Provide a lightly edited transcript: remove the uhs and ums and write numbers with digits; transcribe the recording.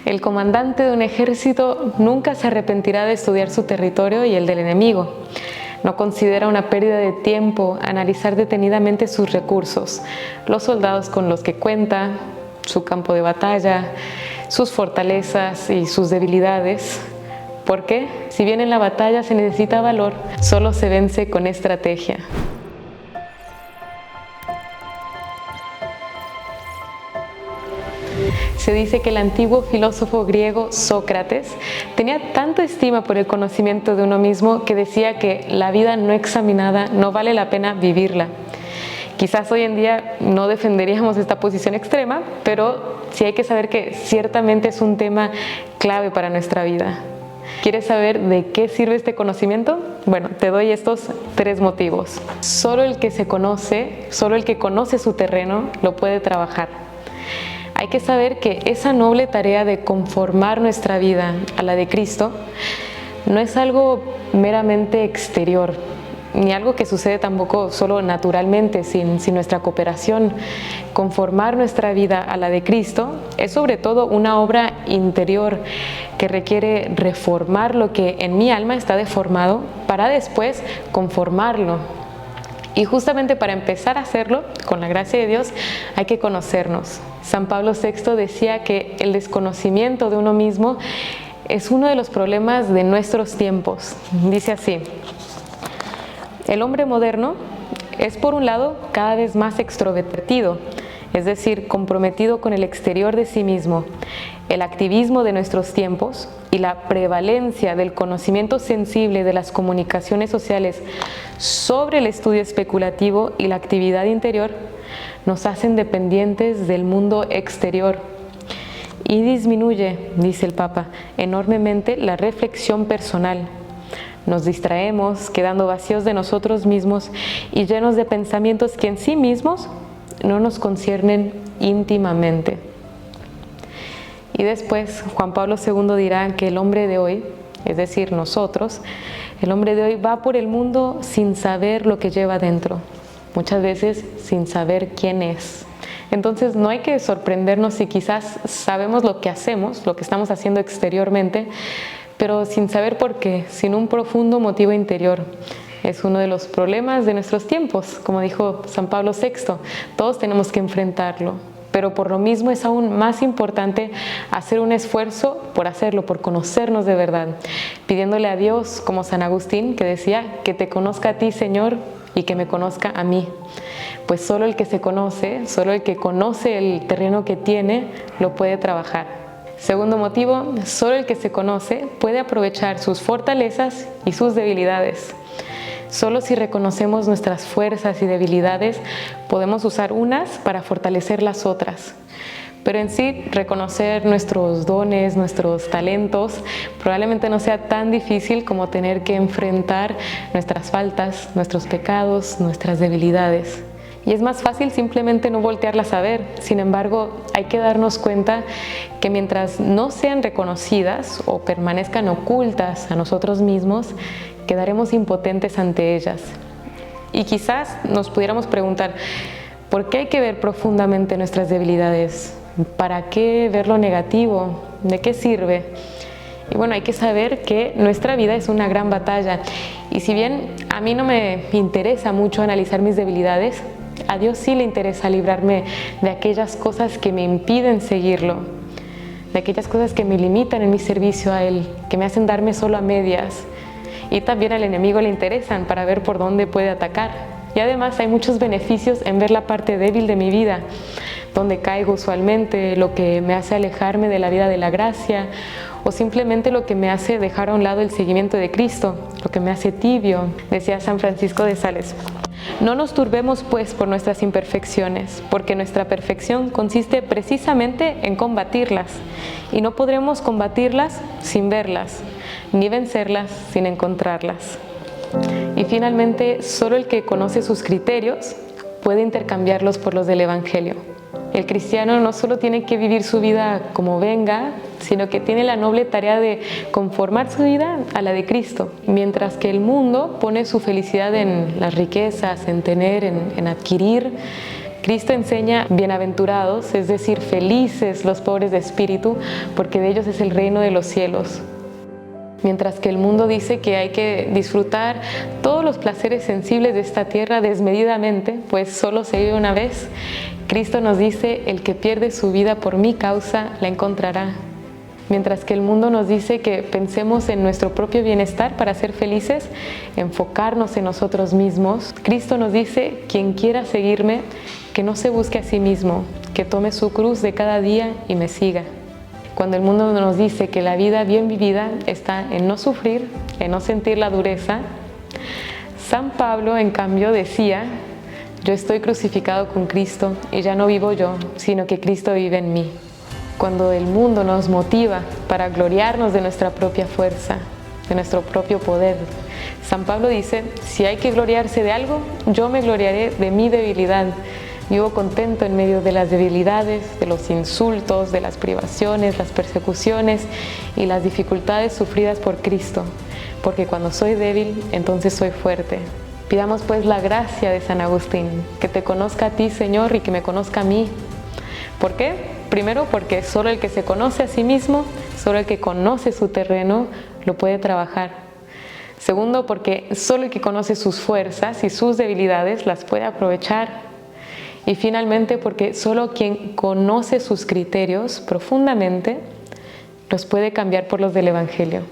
El comandante de un ejército nunca se arrepentirá de estudiar su territorio y el del enemigo. No considera una pérdida de tiempo analizar detenidamente sus recursos, los soldados con los que cuenta, su campo de batalla, sus fortalezas y sus debilidades. Porque, si bien en la batalla se necesita valor, solo se vence con estrategia. Se dice que el antiguo filósofo griego Sócrates tenía tanta estima por el conocimiento de uno mismo que decía que la vida no examinada no vale la pena vivirla. Quizás hoy en día no defenderíamos esta posición extrema, pero sí hay que saber que ciertamente es un tema clave para nuestra vida. ¿Quieres saber de qué sirve este conocimiento? Bueno, te doy estos 3 motivos. Solo el que se conoce, solo el que conoce su terreno, lo puede trabajar. Hay que saber que esa noble tarea de conformar nuestra vida a la de Cristo no es algo meramente exterior, ni algo que sucede tampoco solo naturalmente, sin nuestra cooperación. Conformar nuestra vida a la de Cristo es sobre todo una obra interior que requiere reformar lo que en mi alma está deformado para después conformarlo. Y justamente para empezar a hacerlo, con la gracia de Dios, hay que conocernos. San Pablo VI decía que el desconocimiento de uno mismo es uno de los problemas de nuestros tiempos. Dice así: el hombre moderno es, por un lado, cada vez más extrovertido, es decir, comprometido con el exterior de sí mismo. El activismo de nuestros tiempos y la prevalencia del conocimiento sensible de las comunicaciones sociales sobre el estudio especulativo y la actividad interior nos hacen dependientes del mundo exterior y disminuye, dice el Papa, enormemente la reflexión personal. Nos distraemos, quedando vacíos de nosotros mismos y llenos de pensamientos que en sí mismos no nos conciernen íntimamente. Y después Juan Pablo II dirá que el hombre de hoy, es decir, nosotros, el hombre de hoy va por el mundo sin saber lo que lleva dentro, muchas veces sin saber quién es. Entonces no hay que sorprendernos si quizás sabemos lo que hacemos, lo que estamos haciendo exteriormente, pero sin saber por qué, sin un profundo motivo interior. Es uno de los problemas de nuestros tiempos, como dijo San Pablo VI, todos tenemos que enfrentarlo. Pero por lo mismo es aún más importante hacer un esfuerzo por hacerlo, por conocernos de verdad, pidiéndole a Dios, como San Agustín, que decía, que te conozca a ti, Señor, y que me conozca a mí. Pues solo el que se conoce, solo el que conoce el terreno que tiene, lo puede trabajar. Segundo motivo, solo el que se conoce puede aprovechar sus fortalezas y sus debilidades. Solo si reconocemos nuestras fuerzas y debilidades, podemos usar unas para fortalecer las otras. Pero en sí, reconocer nuestros dones, nuestros talentos, probablemente no sea tan difícil como tener que enfrentar nuestras faltas, nuestros pecados, nuestras debilidades. Y es más fácil simplemente no voltearlas a ver. Sin embargo, hay que darnos cuenta que mientras no sean reconocidas o permanezcan ocultas a nosotros mismos, quedaremos impotentes ante ellas. Y quizás nos pudiéramos preguntar, ¿por qué hay que ver profundamente nuestras debilidades? ¿Para qué ver lo negativo? ¿De qué sirve? Y bueno, hay que saber que nuestra vida es una gran batalla. Y si bien a mí no me interesa mucho analizar mis debilidades, a Dios sí le interesa librarme de aquellas cosas que me impiden seguirlo, de aquellas cosas que me limitan en mi servicio a Él, que me hacen darme solo a medias. Y también al enemigo le interesan para ver por dónde puede atacar. Y además hay muchos beneficios en ver la parte débil de mi vida, donde caigo usualmente, lo que me hace alejarme de la vida de la gracia, o simplemente lo que me hace dejar a un lado el seguimiento de Cristo, lo que me hace tibio. Decía San Francisco de Sales: no nos turbemos pues por nuestras imperfecciones, porque nuestra perfección consiste precisamente en combatirlas, y no podremos combatirlas sin verlas, ni vencerlas sin encontrarlas. Y finalmente, solo el que conoce sus criterios puede intercambiarlos por los del Evangelio. El cristiano no solo tiene que vivir su vida como venga, sino que tiene la noble tarea de conformar su vida a la de Cristo, mientras que el mundo pone su felicidad en las riquezas, en tener, en adquirir. Cristo enseña bienaventurados, es decir, felices los pobres de espíritu, porque de ellos es el reino de los cielos. Mientras que el mundo dice que hay que disfrutar todos los placeres sensibles de esta tierra desmedidamente, pues solo se vive una vez, Cristo nos dice: el que pierde su vida por mi causa, la encontrará. Mientras que el mundo nos dice que pensemos en nuestro propio bienestar para ser felices, enfocarnos en nosotros mismos, Cristo nos dice: quien quiera seguirme, que no se busque a sí mismo, que tome su cruz de cada día y me siga. Cuando el mundo nos dice que la vida bien vivida está en no sufrir, en no sentir la dureza, San Pablo, en cambio, decía: yo estoy crucificado con Cristo y ya no vivo yo, sino que Cristo vive en mí. Cuando el mundo nos motiva para gloriarnos de nuestra propia fuerza, de nuestro propio poder, San Pablo dice: si hay que gloriarse de algo, yo me gloriaré de mi debilidad. Vivo contento en medio de las debilidades, de los insultos, de las privaciones, las persecuciones y las dificultades sufridas por Cristo, porque cuando soy débil, entonces soy fuerte. Pidamos pues la gracia de San Agustín, que te conozca a ti, Señor, y que me conozca a mí. ¿Por qué? Primero, porque solo el que se conoce a sí mismo, solo el que conoce su terreno, lo puede trabajar. Segundo, porque solo el que conoce sus fuerzas y sus debilidades las puede aprovechar. Y finalmente, porque solo quien conoce sus criterios profundamente los puede cambiar por los del Evangelio.